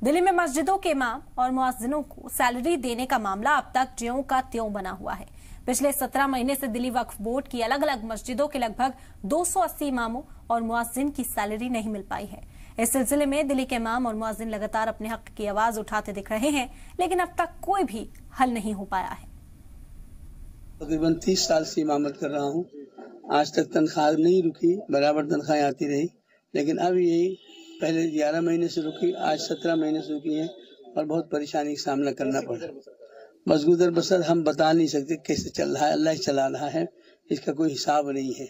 दिल्ली में मस्जिदों के इमाम और मुअज्जिनों को सैलरी देने का मामला अब तक ज्यों का त्यों बना हुआ है। पिछले 17 महीने से दिल्ली वक्फ बोर्ड की अलग अलग मस्जिदों के लगभग 280 इमामों और मुअज्जिन की सैलरी नहीं मिल पाई है। इस सिलसिले में दिल्ली के इमाम और मुअज्जिन लगातार अपने हक की आवाज उठाते दिख रहे हैं, लेकिन अब तक कोई भी हल नहीं हो पाया है। तकरीबन 30 साल से इमामत कर रहा हूँ। आज तक तनख्वाह नहीं रुकी, बराबर तनख्वाहें आती रही, लेकिन अब यही पहले 11 महीने से रुकी, आज 17 महीने से रुकी है और बहुत परेशानी का सामना करना पड़ा। बस गुजर बसर हम बता नहीं सकते कैसे चल रहा है, अल्लाह ही चला रहा है, इसका कोई हिसाब नहीं है,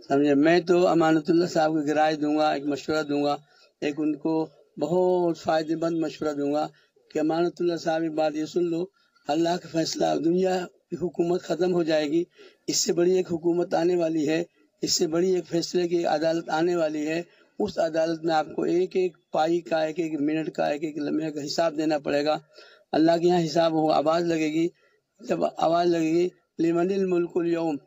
समझे। मैं तो अमानतुल्लाह साहब को एक राय दूंगा, एक मशवरा दूंगा, एक उनको बहुत फायदेमंद मशवरा दूंगा कि अमानतुल्लाह साहब एक बात ये सुन लो, अल्लाह का फैसला, दुनिया की हुकूमत खत्म हो जाएगी, इससे बड़ी एक हुकूमत आने वाली है, इससे बड़ी एक फैसले की अदालत आने वाली है। उस अदालत में आपको एक एक पाई का, एक एक मिनट का, एक एक लम्हे का हिसाब देना पड़ेगा। अल्लाह के यहाँ हिसाब हो, आवाज लगेगी, जब आवाज लगेगी लिमनिल मुल्कुल यौम,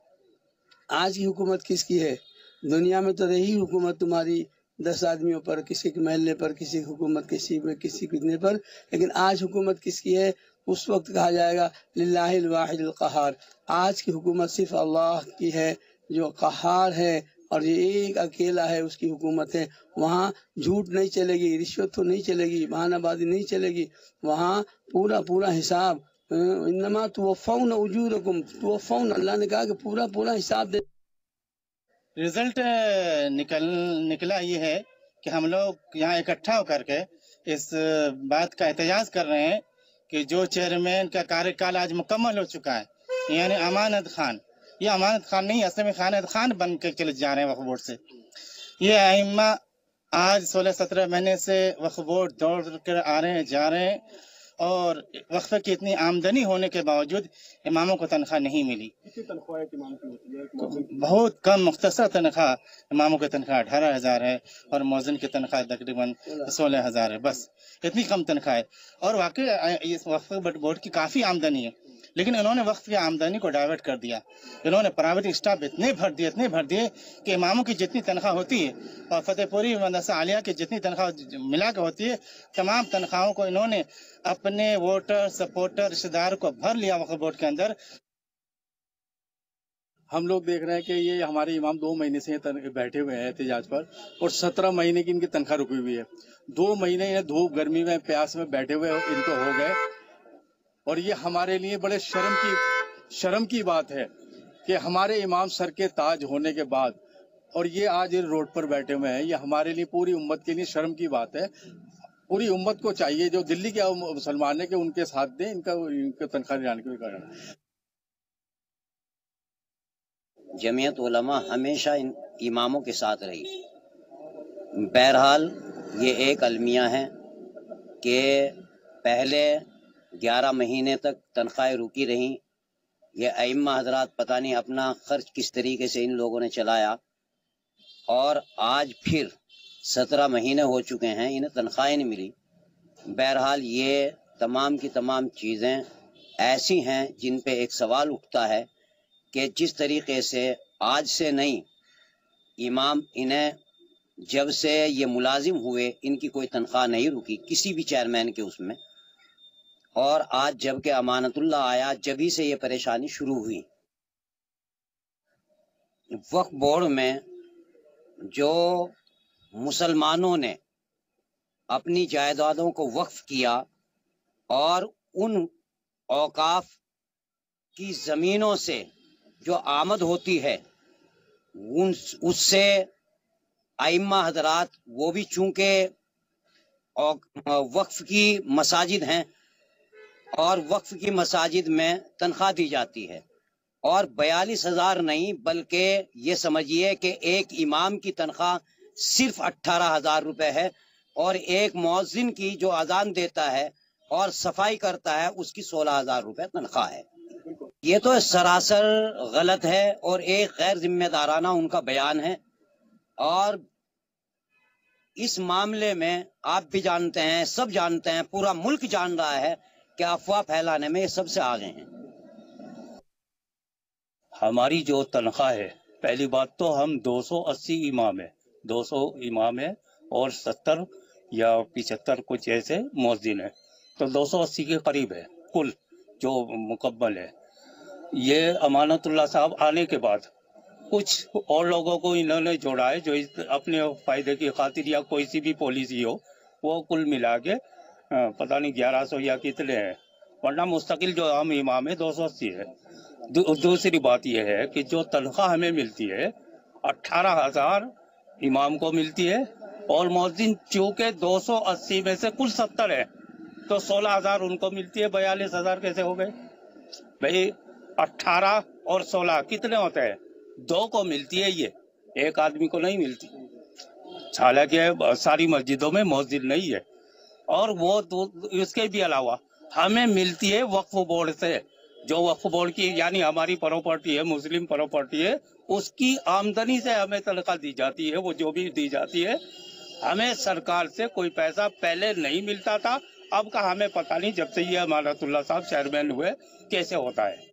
आज की हुकूमत किसकी है? दुनिया में तो रही हुकूमत तुम्हारी 10 आदमियों पर, किसी के महल्ले पर, किसी की हुकूमत किसी पे, किसी कितने पर, लेकिन आज हुकूमत किसकी है? उस वक्त कहा जाएगा लिल्लाहिल वाहिदिल क़हार, आज की हुकूमत सिर्फ अल्लाह की है जो क़हार है और ये एक अकेला है, उसकी हुकूमत है। वहाँ झूठ नहीं चलेगी, रिश्वत तो नहीं चलेगी, बहानाबाजी नहीं चलेगी, वहाँ पूरा पूरा हिसाब, इन्नमा तुवफ़्फ़ौना उजूरकुम तुवफ़्फ़ौना, अल्लाह ने कहा कि पूरा पूरा हिसाब दे। रिजल्ट निकला ये है कि हम लोग यहाँ इकट्ठा होकर के इस बात का एहतजाज कर रहे हैं कि जो चेयरमैन का कार्यकाल आज मुकम्मल हो चुका है, यानी अमानत खान, ये अमानत खान नहीं, असल में खानत खान बन के चले जा रहे हैं वक्फ बोर्ड से। ये अइम्मा आज 16-17 महीने से वक्फ बोर्ड दौड़ कर आ रहे हैं, जा रहे हैं, और वक्फ की इतनी आमदनी होने के बावजूद इमामों को तनख्वाह नहीं मिली। बहुत कम मुख्तसर तनख्वाह, इमामों की तनख्वाह 18,000 है और मौज़िन की तनख्वाह तकरीबन 16,000 है, बस इतनी कम तनख्वाह है। और वाकई इस वक्फ बोर्ड की काफ़ी आमदनी है, लेकिन इन्होंने वक्फ की आमदनी को डाइवर्ट कर दिया। इन्होंने प्राइवेट स्टाफ इतने भर दिए कि इमामों की जितनी तनख्वाह होती है और फतेहपुरी मदरसा आलिया की जितनी तनख्वाह मिला के होती है, तमाम तनख्वाहों को इन्होंने अपने वोटर, सपोर्टर, रिश्तेदार को भर लिया वक्फ बोर्ड के अंदर। हम लोग देख रहे हैं कि ये हमारे इमाम 2 महीने से बैठे हुए हैं एहतजाज पर और 17 महीने की इनकी तनख्वाह रुकी हुई है। 2 महीने धूप गर्मी में प्यास में बैठे हुए इनको हो गए, और ये हमारे लिए बड़े शर्म की बात है कि हमारे इमाम सर के ताज होने के बाद और ये आज रोड पर बैठे हुए हैं। ये हमारे लिए, पूरी उम्मत के लिए शर्म की बात है। पूरी उम्मत को चाहिए जो दिल्ली के मुसलमान है कि उनके साथ दें, इनका तनख्वाह दिलाने के कारण। जमीयत उलमा हमेशा इन इमामों के साथ रही। बहरहाल ये एक अलमिया है कि पहले 11 महीने तक तनख्वाहें रुकी रहीं। ये अइम्मा हजरात पता नहीं अपना खर्च किस तरीके से इन लोगों ने चलाया, और आज फिर 17 महीने हो चुके हैं, इन्हें तनख्वाहें नहीं मिली। बहरहाल ये तमाम की तमाम चीज़ें ऐसी हैं जिन पे एक सवाल उठता है कि जिस तरीके से आज से नहीं, इमाम इन्हें जब से ये मुलाजिम हुए इनकी कोई तनख्वाह नहीं रुकी किसी भी चेयरमैन के उसमें, और आज जबकि अमानतुल्लाह आया जभी से ये परेशानी शुरू हुई। वक्फ बोर्ड में जो मुसलमानों ने अपनी जायदादों को वक्फ किया और उन औकाफ की ज़मीनों से जो आमद होती है उससे आइम्मा हजरात, वो भी चूंकि वक्फ की मसाजिद हैं और वक्फ की मसाजिद में तनख्वाह दी जाती है, और 42,000 नहीं बल्कि ये समझिए कि एक इमाम की तनख्वाह सिर्फ 18,000 रुपए है, और एक मुअज्जिन की जो अजान देता है और सफाई करता है उसकी 16,000 रुपए तनख्वाह है। ये तो सरासर गलत है और एक गैर जिम्मेदाराना उनका बयान है, और इस मामले में आप भी जानते हैं, सब जानते हैं, पूरा मुल्क जान रहा है कि अफवाह फैलाने में ये सबसे आगे हैं। हमारी जो तनख्वाह है, पहली बात तो हम 280 इमाम है, 200 इमाम है और 70 या 75 कुछ ऐसे मुअज्जिन है, तो 280 के करीब है कुल जो मुकम्मल है। ये अमानतुल्लाह साहब आने के बाद कुछ और लोगों को इन्होंने जोड़ा है जो अपने फायदे की खातिर या कोई सी भी पॉलिसी हो, वो कुल मिला के पता नहीं 1100 या कितने हैं, वरना मुस्तकिल जो आम इमाम है 280 है। दूसरी बात यह है कि जो तनख्वाह हमें मिलती है 18,000 इमाम को मिलती है, और मुअज्जिन चूंकि 280 में से कुल 70 है तो 16,000 उनको मिलती है। 42,000 कैसे हो गए भाई? 18 और 16 कितने होते हैं? 2 को मिलती है, ये एक आदमी को नहीं मिलती। हालांकि सारी मस्जिदों में मुअज्जिन नहीं है। और वो इसके भी अलावा हमें मिलती है वक्फ बोर्ड से, जो वक्फ बोर्ड की यानी हमारी प्रॉपर्टी है, मुस्लिम प्रॉपर्टी है, उसकी आमदनी से हमें तनख्वाह दी जाती है। वो जो भी दी जाती है, हमें सरकार से कोई पैसा पहले नहीं मिलता था। अब का हमें पता नहीं, जब से ये अमानतुल्लाह साहब चेयरमैन हुए कैसे होता है।